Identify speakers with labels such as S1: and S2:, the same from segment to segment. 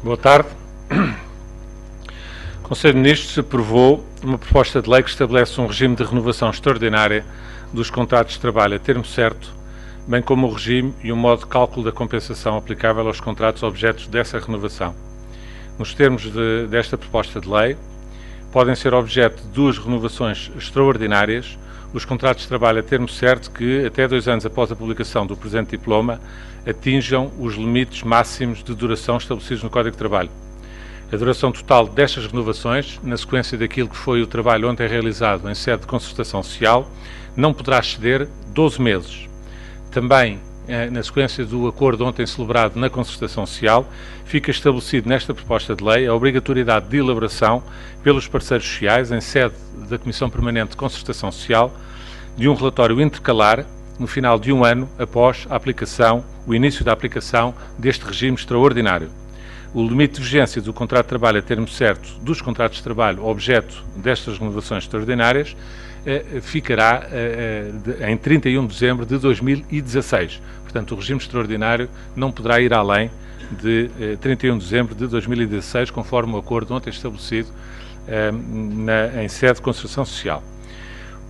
S1: Boa tarde. O Conselho de Ministros aprovou uma proposta de lei que estabelece um regime de renovação extraordinária dos contratos de trabalho a termo certo, bem como o regime e o modo de cálculo da compensação aplicável aos contratos objetos dessa renovação. Nos termos desta proposta de lei, podem ser objeto de duas renovações extraordinárias os contratos de trabalho a termo certo que, até 2 anos após a publicação do presente diploma, atinjam os limites máximos de duração estabelecidos no Código de Trabalho. A duração total destas renovações, na sequência daquilo que foi o trabalho ontem realizado em sede de concertação social, não poderá exceder 12 meses. Também, na sequência do acordo ontem celebrado na concertação social, fica estabelecido nesta proposta de lei a obrigatoriedade de elaboração pelos parceiros sociais, em sede da Comissão Permanente de Concertação Social, de um relatório intercalar no final de 1 ano após o início da aplicação deste regime extraordinário. O limite de vigência do contrato de trabalho a termo certo dos contratos de trabalho objeto destas renovações extraordinárias ficará em 31 de dezembro de 2016. Portanto, o regime extraordinário não poderá ir além de 31 de dezembro de 2016, conforme o acordo ontem estabelecido em sede de concertação social.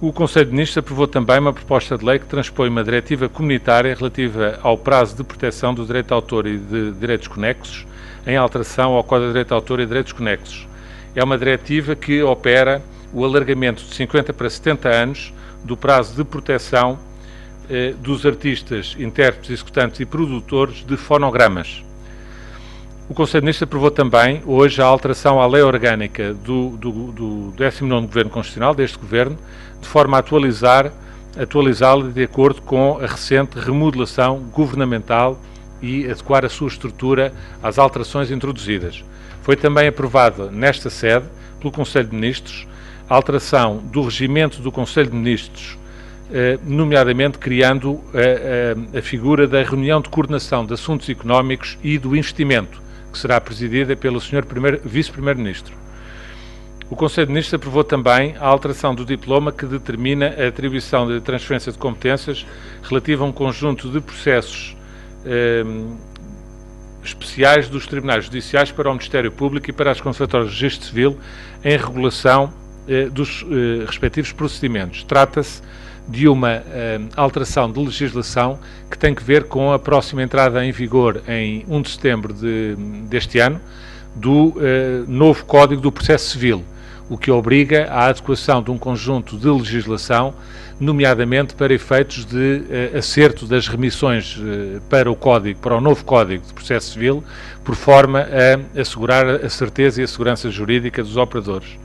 S1: O Conselho de Ministros aprovou também uma proposta de lei que transpõe uma diretiva comunitária relativa ao prazo de proteção do direito de autor e de direitos conexos, em alteração ao Código de Direito de Autor e Direitos Conexos. É uma diretiva que opera o alargamento de 50 para 70 anos do prazo de proteção dos artistas, intérpretes, executantes e produtores de fonogramas. O Conselho de Ministros aprovou também, hoje, a alteração à lei orgânica do 19º Governo Constitucional, deste Governo, de forma a atualizá-la de acordo com a recente remodelação governamental e adequar a sua estrutura às alterações introduzidas. Foi também aprovada nesta sede, pelo Conselho de Ministros, a alteração do regimento do Conselho de Ministros, nomeadamente criando a figura da reunião de coordenação de assuntos económicos e do investimento, que será presidida pelo Sr. Vice-Primeiro-Ministro. O Conselho de Ministros aprovou também a alteração do diploma que determina a atribuição de transferência de competências relativa a um conjunto de processos especiais dos Tribunais Judiciais para o Ministério Público e para as Conservatórias de Registro Civil em regulação dos respectivos procedimentos. Trata-se de uma alteração de legislação que tem que ver com a próxima entrada em vigor em 1 de setembro deste ano do novo Código do Processo Civil, o que obriga à adequação de um conjunto de legislação, nomeadamente para efeitos de acerto das remissões para o novo Código de Processo Civil, por forma a assegurar a certeza e a segurança jurídica dos operadores.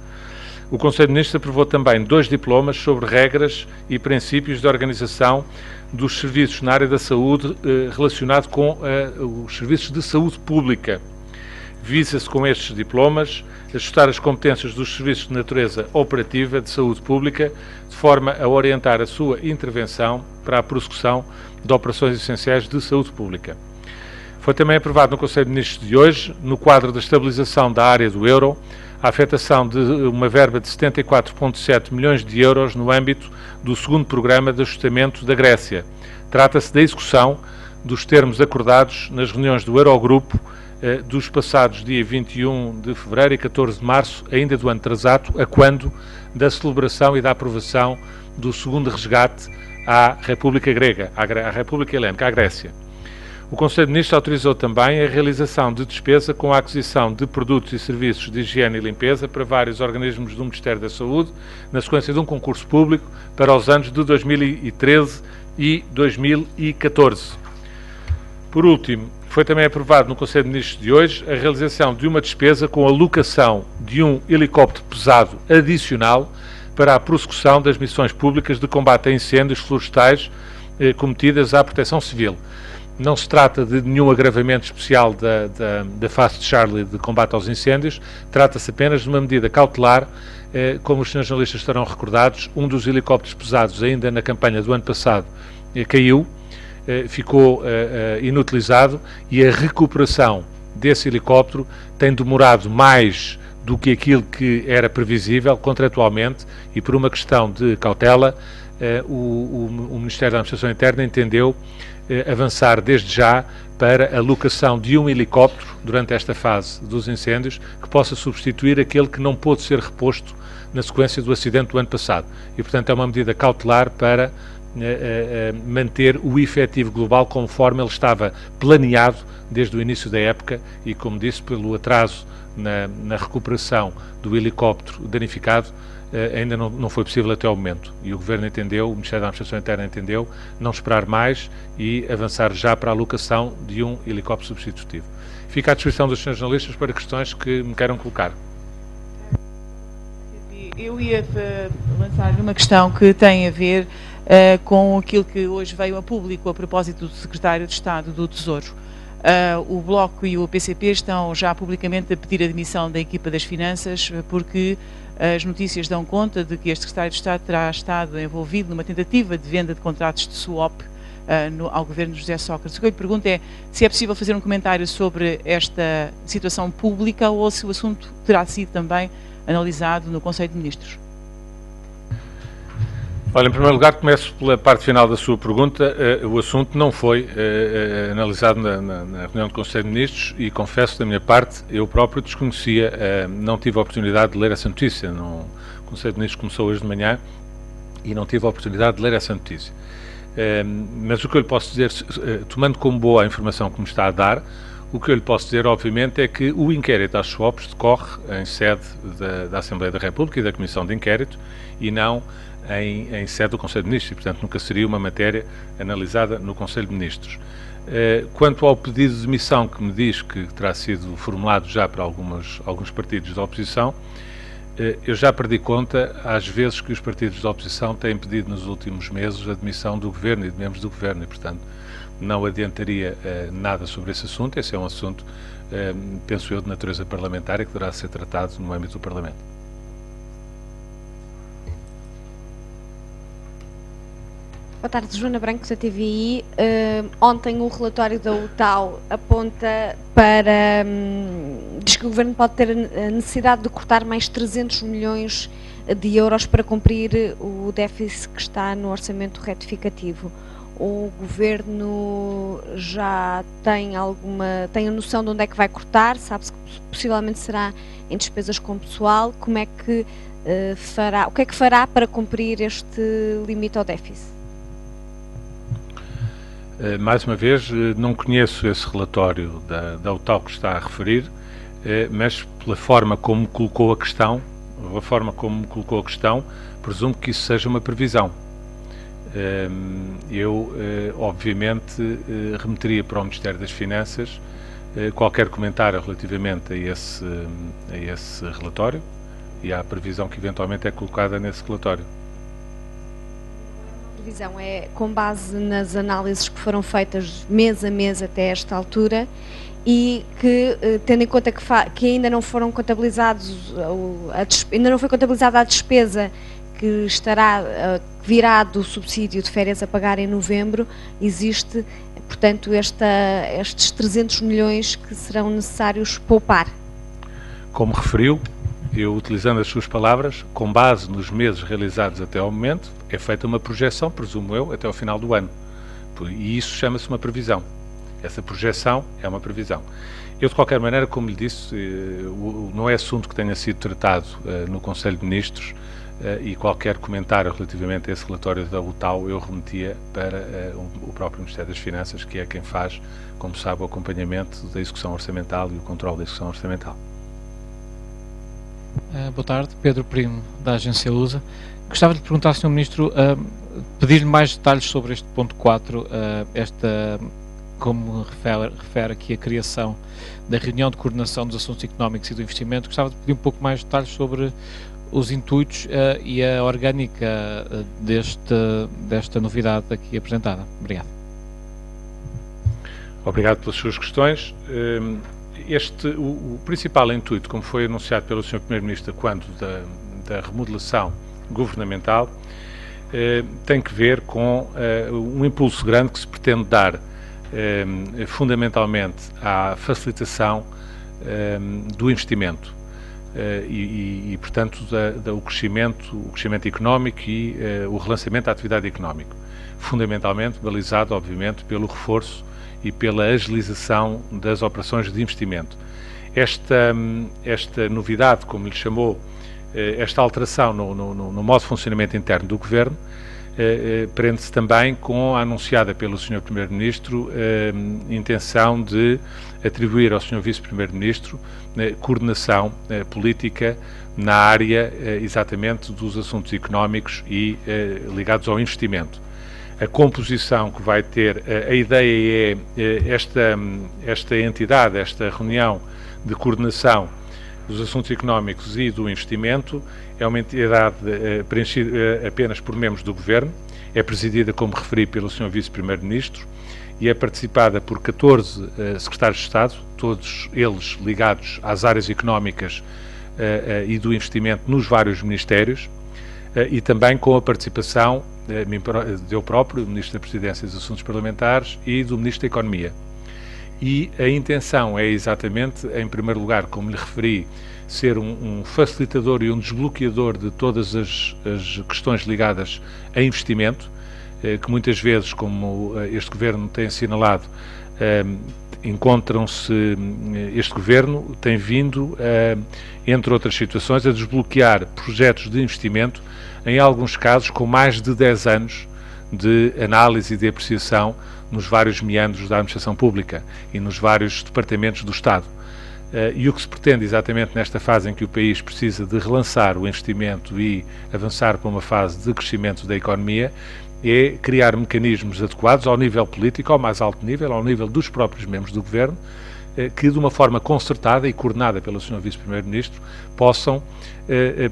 S1: O Conselho de Ministros aprovou também 2 diplomas sobre regras e princípios de organização dos serviços na área da saúde relacionado com os serviços de saúde pública. Visa-se com estes diplomas ajustar as competências dos serviços de natureza operativa de saúde pública, de forma a orientar a sua intervenção para a prossecução de operações essenciais de saúde pública. Foi também aprovado no Conselho de Ministros de hoje, no quadro da estabilização da área do euro, a afetação de uma verba de 74,7 milhões de euros no âmbito do 2º Programa de Ajustamento da Grécia. Trata-se da execução dos termos acordados nas reuniões do Eurogrupo dos passados dia 21 de fevereiro e 14 de março, ainda do ano transato, a quando da celebração e da aprovação do 2º resgate à República Grega, à República Helénica, à Grécia. O Conselho de Ministros autorizou também a realização de despesa com a aquisição de produtos e serviços de higiene e limpeza para vários organismos do Ministério da Saúde, na sequência de um concurso público para os anos de 2013 e 2014. Por último, foi também aprovado no Conselho de Ministros de hoje a realização de uma despesa com a locação de um helicóptero pesado adicional para a prossecução das missões públicas de combate a incêndios florestais cometidas à Proteção Civil. Não se trata de nenhum agravamento especial da fase de Charlie de combate aos incêndios, trata-se apenas de uma medida cautelar. Como os senhores jornalistas estarão recordados, um dos helicópteros pesados, ainda na campanha do ano passado, caiu, ficou inutilizado, e a recuperação desse helicóptero tem demorado mais do que aquilo que era previsível contratualmente, e por uma questão de cautela, o Ministério da Administração Interna entendeu avançar desde já para a locação de um helicóptero durante esta fase dos incêndios que possa substituir aquele que não pôde ser reposto na sequência do acidente do ano passado. E, portanto, é uma medida cautelar para manter o efetivo global conforme ele estava planeado desde o início da época e, como disse, pelo atraso na recuperação do helicóptero danificado, ainda não foi possível até ao momento. E o Governo entendeu, o Ministério da Administração Interna entendeu, não esperar mais e avançar já para a alocação de um helicóptero substitutivo. Fica à disposição dos senhores jornalistas para questões que me queiram colocar.
S2: Eu ia lançar-lhe uma questão que tem a ver com aquilo que hoje veio a público a propósito do Secretário de Estado do Tesouro. O Bloco e o PCP estão já publicamente a pedir a demissão da equipa das finanças porque as notícias dão conta de que este Secretário de Estado terá estado envolvido numa tentativa de venda de contratos de swap ao Governo de José Sócrates. O que eu lhe pergunto é se é possível fazer um comentário sobre esta situação pública ou se o assunto terá sido também analisado no Conselho de Ministros.
S1: Olha, em primeiro lugar, começo pela parte final da sua pergunta. O assunto não foi analisado na reunião do Conselho de Ministros e confesso da minha parte, eu próprio desconhecia, não tive a oportunidade de ler essa notícia. O Conselho de Ministros começou hoje de manhã e não tive a oportunidade de ler essa notícia. Mas o que eu lhe posso dizer, tomando como boa a informação que me está a dar, o que eu lhe posso dizer, obviamente, é que o inquérito às swaps decorre em sede da Assembleia da República e da Comissão de Inquérito e não em sede do Conselho de Ministros, e, portanto, nunca seria uma matéria analisada no Conselho de Ministros. Quanto ao pedido de demissão que me diz que terá sido formulado já para alguns partidos da oposição, eu já perdi conta às vezes que os partidos da oposição têm pedido nos últimos meses a demissão do Governo e de membros do Governo e, portanto, não adiantaria nada sobre esse assunto. Esse é um assunto, penso eu, de natureza parlamentar e que deverá ser tratado no âmbito do Parlamento.
S3: Boa tarde, Joana Branco, da TVI. Ontem o relatório da UTAU aponta para... diz que o Governo pode ter a necessidade de cortar mais 300 milhões de euros para cumprir o déficit que está no orçamento retificativo. O Governo já tem a noção de onde é que vai cortar? Sabe-se que possivelmente será em despesas com pessoal. Como é que fará? O que é que fará para cumprir este limite ao déficit?
S1: Mais uma vez, não conheço esse relatório da UTAU que está a referir, mas pela forma como colocou a questão, presumo que isso seja uma previsão. Eu, obviamente, remeteria para o Ministério das Finanças qualquer comentário relativamente a esse relatório e à previsão que eventualmente é colocada nesse relatório.
S3: A previsão é com base nas análises que foram feitas mês a mês até esta altura e que, tendo em conta que ainda não foram contabilizados, ainda não foi contabilizada a despesa que virá do subsídio de férias a pagar em novembro, existe, portanto, estes 300 milhões que serão necessários poupar.
S1: Como referiu, eu utilizando as suas palavras, com base nos meses realizados até ao momento, é feita uma projeção, presumo eu, até ao final do ano. E isso chama-se uma previsão. Essa projeção é uma previsão. Eu, de qualquer maneira, como lhe disse, não é assunto que tenha sido tratado no Conselho de Ministros, e qualquer comentário relativamente a esse relatório da UTAU eu remetia para o próprio Ministério das Finanças, que é quem faz, como sabe, o acompanhamento da execução orçamental e o controle da execução orçamental.
S4: Boa tarde, Pedro Primo, da agência Lusa. Gostava de perguntar ao Sr. Ministro, pedir-lhe mais detalhes sobre este ponto 4, como refere aqui a criação da reunião de coordenação dos assuntos económicos e do investimento. Gostava de pedir um pouco mais detalhes sobre os intuitos e a orgânica desta novidade aqui apresentada. Obrigado.
S1: Obrigado pelas suas questões. O principal intuito, como foi anunciado pelo Sr. Primeiro-Ministro quando da remodelação governamental, tem que ver com um impulso grande que se pretende dar fundamentalmente à facilitação do investimento e portanto, o crescimento económico e o relançamento da atividade económica, fundamentalmente balizado, obviamente, pelo reforço e pela agilização das operações de investimento. Esta novidade, como lhe chamou, esta alteração no modo de funcionamento interno do Governo, prende-se também com a anunciada pelo Sr. Primeiro-Ministro intenção de atribuir ao Sr. Vice-Primeiro-Ministro coordenação política na área exatamente dos assuntos económicos e ligados ao investimento. A composição que vai ter, a ideia é esta entidade, esta reunião de coordenação dos assuntos económicos e do investimento, é uma entidade preenchida apenas por membros do Governo, é presidida, como referi, pelo Sr. Vice-Primeiro-Ministro e é participada por 14 secretários de Estado, todos eles ligados às áreas económicas e do investimento nos vários ministérios, e também com a participação de eu próprio, do Ministro da Presidência e dos Assuntos Parlamentares e do Ministro da Economia. E a intenção é exatamente, em primeiro lugar, como lhe referi, ser um facilitador e um desbloqueador de todas as questões ligadas a investimento, que muitas vezes, como este Governo tem assinalado, este Governo tem vindo, entre outras situações, a desbloquear projetos de investimento, em alguns casos com mais de 10 anos de análise e de apreciação nos vários meandros da administração pública e nos vários departamentos do Estado. E o que se pretende exatamente nesta fase em que o país precisa de relançar o investimento e avançar para uma fase de crescimento da economia é criar mecanismos adequados ao nível político, ao mais alto nível, ao nível dos próprios membros do Governo, que de uma forma concertada e coordenada pelo Sr. Vice-Primeiro-Ministro possam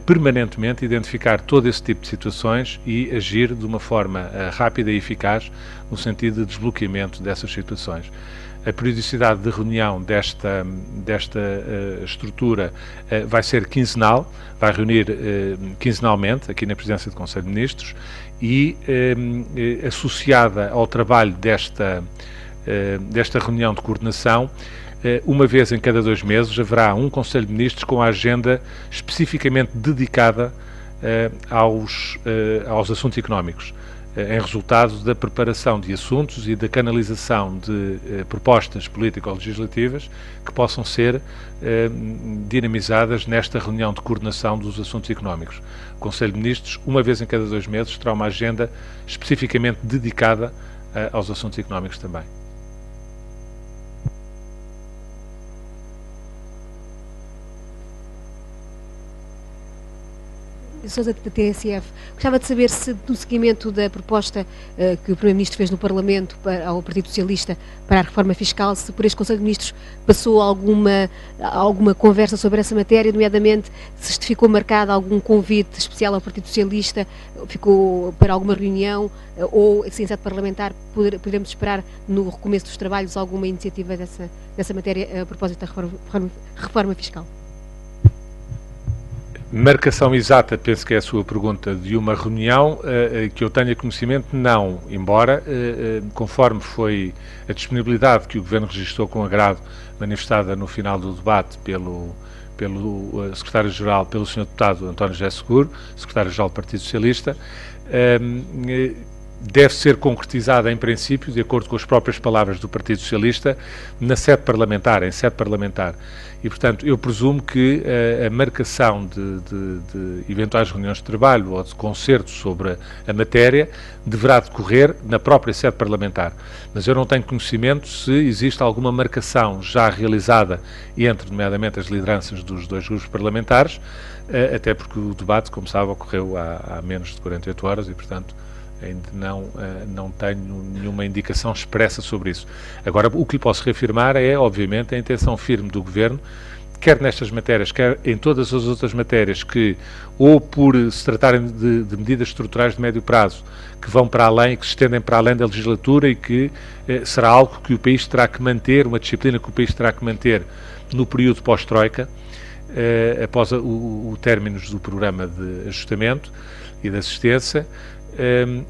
S1: permanentemente identificar todo esse tipo de situações e agir de uma forma rápida e eficaz no sentido de desbloqueamento dessas situações. A periodicidade de reunião desta estrutura vai ser quinzenal, vai reunir quinzenalmente aqui na presidência do Conselho de Ministros e associada ao trabalho desta reunião de coordenação, uma vez em cada 2 meses haverá um Conselho de Ministros com a agenda especificamente dedicada aos assuntos económicos, em resultado da preparação de assuntos e da canalização de propostas político-legislativas que possam ser dinamizadas nesta reunião de coordenação dos assuntos económicos. O Conselho de Ministros, uma vez em cada 2 meses, terá uma agenda especificamente dedicada aos assuntos económicos também.
S5: Sousa, da TSF. Gostava de saber se, no seguimento da proposta que o Primeiro-Ministro fez no Parlamento ao Partido Socialista para a reforma fiscal, se por este Conselho de Ministros passou alguma conversa sobre essa matéria, nomeadamente se ficou marcado algum convite especial ao Partido Socialista, ficou para alguma reunião, ou, se em sede parlamentar, poderemos esperar no recomeço dos trabalhos alguma iniciativa dessa matéria a propósito da reforma fiscal.
S1: Marcação exata, penso que é a sua pergunta, de uma reunião que eu tenha conhecimento, não, embora, conforme foi a disponibilidade que o Governo registrou com agrado, manifestada no final do debate pelo Secretário-Geral, pelo Sr. Deputado António José Seguro, Secretário-Geral do Partido Socialista, deve ser concretizada, em princípio, de acordo com as próprias palavras do Partido Socialista, em sede parlamentar. E, portanto, eu presumo que a marcação de eventuais reuniões de trabalho ou de concertos sobre a matéria deverá decorrer na própria sede parlamentar. Mas eu não tenho conhecimento se existe alguma marcação já realizada entre, nomeadamente, as lideranças dos 2 grupos parlamentares, até porque o debate, como sabe, ocorreu há menos de 48 horas e, portanto, ainda não tenho nenhuma indicação expressa sobre isso. Agora, o que lhe posso reafirmar é, obviamente, a intenção firme do Governo, quer nestas matérias, quer em todas as outras matérias que, ou por se tratarem de medidas estruturais de médio prazo, que vão para além, que se estendem para além da legislatura e que será algo que o país terá que manter, uma disciplina que o país terá que manter no período pós-Troika, após o término do programa de ajustamento e de assistência,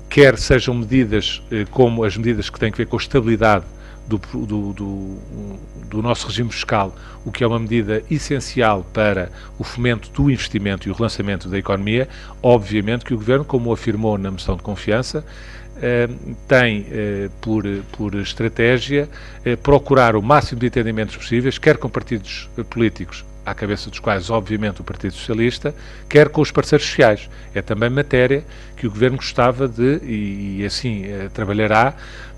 S1: quer sejam medidas como as medidas que têm a ver com a estabilidade do nosso regime fiscal, o que é uma medida essencial para o fomento do investimento e o relançamento da economia. Obviamente que o Governo, como afirmou na moção de confiança, tem por estratégia procurar o máximo de entendimentos possíveis, quer com partidos políticos, à cabeça dos quais, obviamente, o Partido Socialista, quer com os parceiros sociais. É também matéria que o Governo gostava de, e assim trabalhará,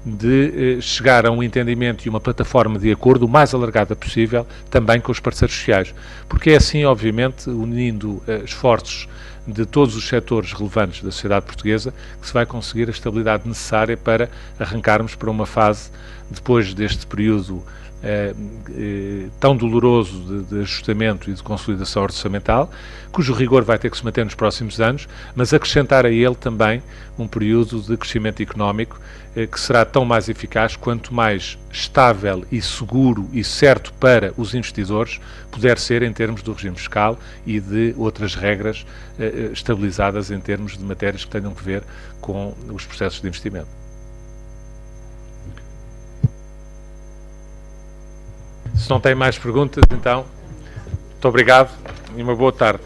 S1: de chegar a um entendimento e uma plataforma de acordo o mais alargada possível, também com os parceiros sociais. Porque é assim, obviamente, unindo esforços de todos os setores relevantes da sociedade portuguesa, que se vai conseguir a estabilidade necessária para arrancarmos para uma fase, depois deste período tão doloroso de ajustamento e de consolidação orçamental, cujo rigor vai ter que se manter nos próximos anos, mas acrescentar a ele também um período de crescimento económico que será tão mais eficaz quanto mais estável e seguro e certo para os investidores puder ser em termos do regime fiscal e de outras regras estabilizadas em termos de matérias que tenham que ver com os processos de investimento. Se não tem mais perguntas, então, muito obrigado e uma boa tarde.